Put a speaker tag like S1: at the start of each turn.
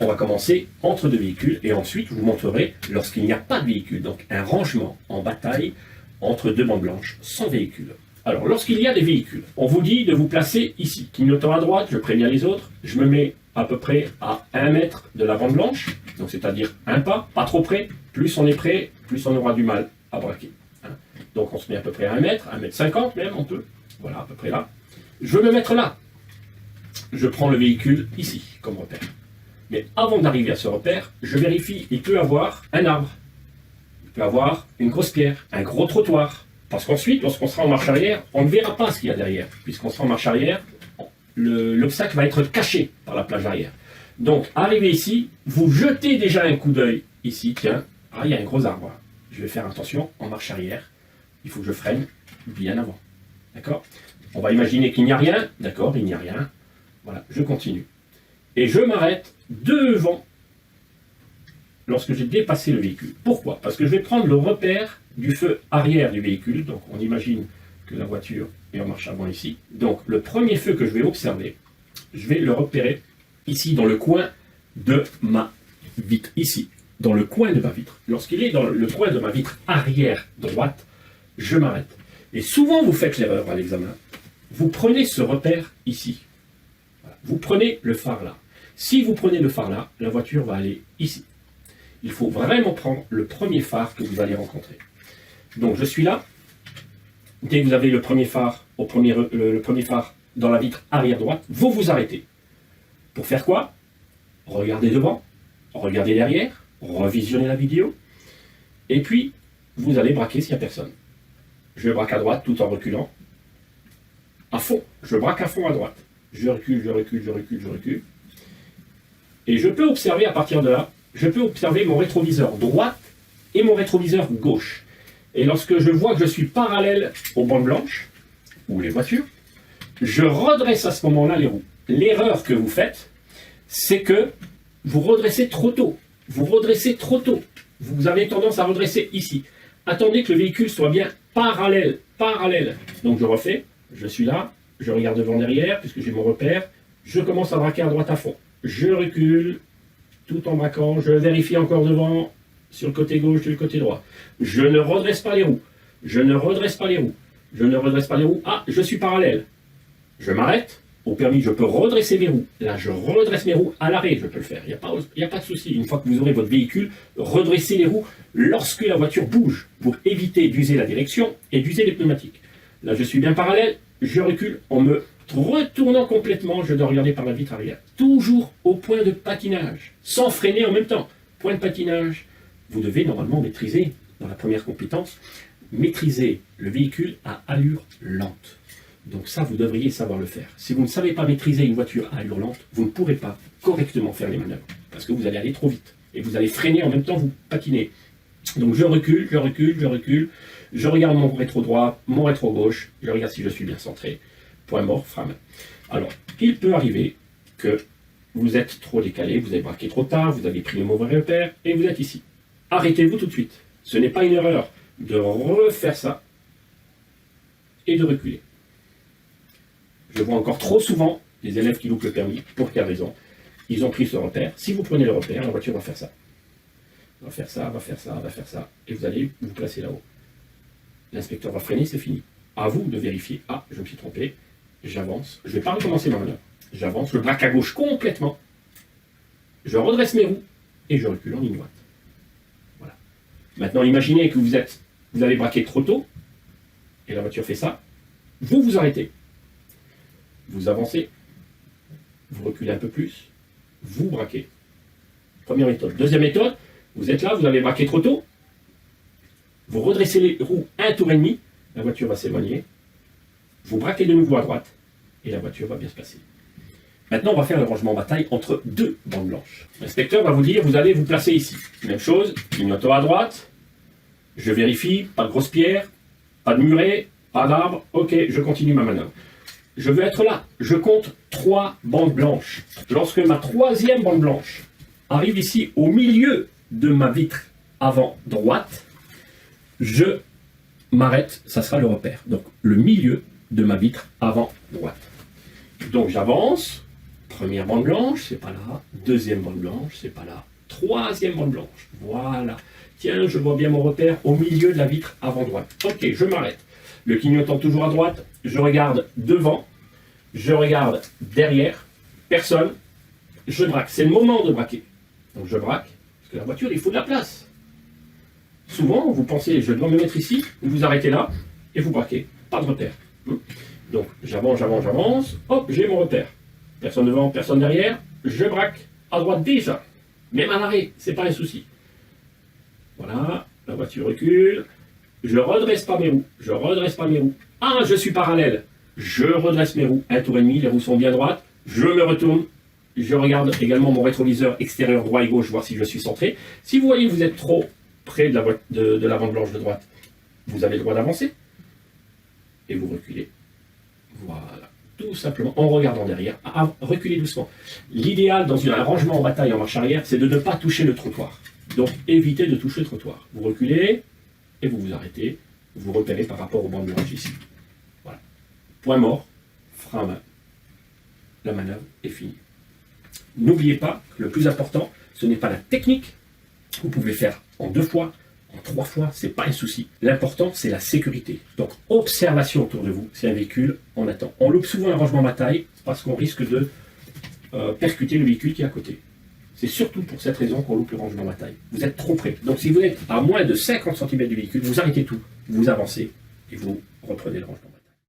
S1: on va commencer entre deux véhicules et ensuite je vous montrerai lorsqu'il n'y a pas de véhicule, donc un rangement en bataille entre deux bandes blanches sans véhicule. Alors lorsqu'il y a des véhicules, on vous dit de vous placer ici. Clignotant à droite, je préviens les autres, je me mets à peu près à 1 mètre de la bande blanche, donc c'est-à-dire un pas trop près. Plus on est près, plus on aura du mal à braquer. Donc on se met à peu près à 1 mètre, 1 mètre 50 même, on peut. Voilà, à peu près là. Je veux me mettre là. Je prends le véhicule ici, comme repère. Mais avant d'arriver à ce repère, je vérifie, il peut avoir un arbre. Il peut avoir une grosse pierre, un gros trottoir. Parce qu'ensuite, lorsqu'on sera en marche arrière, on ne verra pas ce qu'il y a derrière. Puisqu'on sera en marche arrière, l'obstacle va être caché par la plage arrière. Donc, arrivé ici, vous jetez déjà un coup d'œil ici. Tiens, il y a un gros arbre. Je vais faire attention en marche arrière. Il faut que je freine bien avant. D'accord? On va imaginer qu'il n'y a rien. D'accord, il n'y a rien. Voilà, je continue. Et je m'arrête devant lorsque j'ai dépassé le véhicule. Pourquoi? Parce que je vais prendre le repère du feu arrière du véhicule. Donc, on imagine que la voiture est en marche avant ici. Donc, le premier feu que je vais observer, je vais le repérer ici, dans le coin de ma vitre. Ici, dans le coin de ma vitre. Lorsqu'il est dans le coin de ma vitre arrière droite, je m'arrête. Et souvent, vous faites l'erreur à l'examen. Vous prenez ce repère ici. Voilà. Vous prenez le phare là. Si vous prenez le phare là, la voiture va aller ici. Il faut vraiment prendre le premier phare que vous allez rencontrer. Donc, je suis là. Dès que vous avez le premier phare, le premier phare dans la vitre arrière droite, vous vous arrêtez. Pour faire quoi? Regardez devant, regardez derrière, revisionnez la vidéo, et puis vous allez braquer s'il n'y a personne. Je braque à droite tout en reculant. À fond, je braque à fond à droite. Je recule, je recule, je recule, je recule. Et je peux observer à partir de là, je peux observer mon rétroviseur droite et mon rétroviseur gauche. Et lorsque je vois que je suis parallèle aux bandes blanches, ou les voitures, je redresse à ce moment-là les roues. L'erreur que vous faites, c'est que vous redressez trop tôt. Vous redressez trop tôt. Vous avez tendance à redresser ici. Attendez que le véhicule soit bien parallèle. Parallèle. Donc je refais. Je suis là. Je regarde devant derrière, puisque j'ai mon repère. Je commence à braquer à droite à fond. Je recule, tout en braquant. Je vérifie encore devant, sur le côté gauche, sur le côté droit. Je ne redresse pas les roues. Je ne redresse pas les roues. Je ne redresse pas les roues. Ah, je suis parallèle. Je m'arrête. Au permis, je peux redresser mes roues. Là, je redresse mes roues à l'arrêt, je peux le faire. Il n'y a pas de souci. Une fois que vous aurez votre véhicule, redressez les roues lorsque la voiture bouge pour éviter d'user la direction et d'user les pneumatiques. Là, je suis bien parallèle, je recule en me retournant complètement. Je dois regarder par la vitre arrière. Toujours au point de patinage, sans freiner en même temps. Point de patinage. Vous devez normalement maîtriser, dans la première compétence, maîtriser le véhicule à allure lente. Donc ça, vous devriez savoir le faire. Si vous ne savez pas maîtriser une voiture à allure lente, vous ne pourrez pas correctement faire les manœuvres. Parce que vous allez aller trop vite. Et vous allez freiner en même temps, vous patinez. Donc je recule, je recule, je recule. Je regarde mon rétro droit, mon rétro gauche. Je regarde si je suis bien centré. Point mort, frein. Alors, il peut arriver que vous êtes trop décalé, vous avez braqué trop tard, vous avez pris le mauvais repère, et vous êtes ici. Arrêtez-vous tout de suite. Ce n'est pas une erreur de refaire ça et de reculer. Je vois encore trop souvent des élèves qui loupent le permis. Pour quelle raison? Ils ont pris ce repère. Si vous prenez le repère, la voiture va faire ça. Va faire ça, va faire ça, va faire ça. Et vous allez vous placer là-haut. L'inspecteur va freiner, c'est fini. À vous de vérifier. Ah, je me suis trompé. J'avance. Je ne vais pas recommencer ma manœuvre. J'avance, je braque à gauche complètement. Je redresse mes roues et je recule en ligne droite. Voilà. Maintenant, imaginez que vous avez braqué trop tôt et la voiture fait ça. Vous vous arrêtez. Vous avancez, vous reculez un peu plus, vous braquez. Première méthode. Deuxième méthode, vous êtes là, vous avez braqué trop tôt, vous redressez les roues un tour et demi, la voiture va s'éloigner, vous braquez de nouveau à droite, et la voiture va bien se placer. Maintenant, on va faire le rangement en bataille entre deux bandes blanches. L'inspecteur va vous dire, vous allez vous placer ici. Même chose, clignotant à droite, je vérifie, pas de grosse pierre, pas de muret, pas d'arbre, ok, je continue ma manœuvre. Je veux être là. Je compte 3 bandes blanches. Lorsque ma 3e bande blanche arrive ici au milieu de ma vitre avant droite, je m'arrête. Ça sera le repère. Donc le milieu de ma vitre avant droite. Donc j'avance. Première bande blanche, c'est pas là. Deuxième bande blanche, c'est pas là. Troisième bande blanche. Voilà. Tiens, je vois bien mon repère au milieu de la vitre avant droite. Ok, je m'arrête. Le clignotant toujours à droite. Je regarde devant. Je regarde derrière. Personne. Je braque. C'est le moment de braquer. Donc je braque. Parce que la voiture, il faut de la place. Souvent, vous pensez, je dois me mettre ici. Vous vous arrêtez là. Et vous braquez. Pas de repère. Donc j'avance, j'avance, j'avance. Hop, j'ai mon repère. Personne devant, personne derrière. Je braque à droite déjà. Même à l'arrêt, c'est pas un souci. Voilà, la voiture recule. Je redresse pas mes roues. Je redresse pas mes roues. Ah, je suis parallèle. Je redresse mes roues. Un tour et demi, les roues sont bien droites. Je me retourne. Je regarde également mon rétroviseur extérieur droit et gauche, voir si je suis centré. Si vous voyez que vous êtes trop près de la bande blanche de droite, vous avez le droit d'avancer. Et vous reculez. Voilà. Tout simplement en regardant derrière, à reculer doucement. L'idéal dans un rangement en bataille en marche arrière, c'est de ne pas toucher le trottoir. Donc évitez de toucher le trottoir. Vous reculez et vous vous arrêtez. Vous repérez par rapport aux bandes blanches ici. Voilà. Point mort, frein à main. La manœuvre est finie. N'oubliez pas que le plus important, ce n'est pas la technique. Vous pouvez faire en 2 fois, en 3 fois, c'est pas un souci. L'important, c'est la sécurité. Donc, observation autour de vous. C'est un véhicule, on attend. On loupe souvent un rangement bataille parce qu'on risque de percuter le véhicule qui est à côté. C'est surtout pour cette raison qu'on loupe le rangement bataille. Vous êtes trop près. Donc, si vous êtes à moins de 50 cm du véhicule, vous arrêtez tout, vous avancez et vous reprenez le rangement.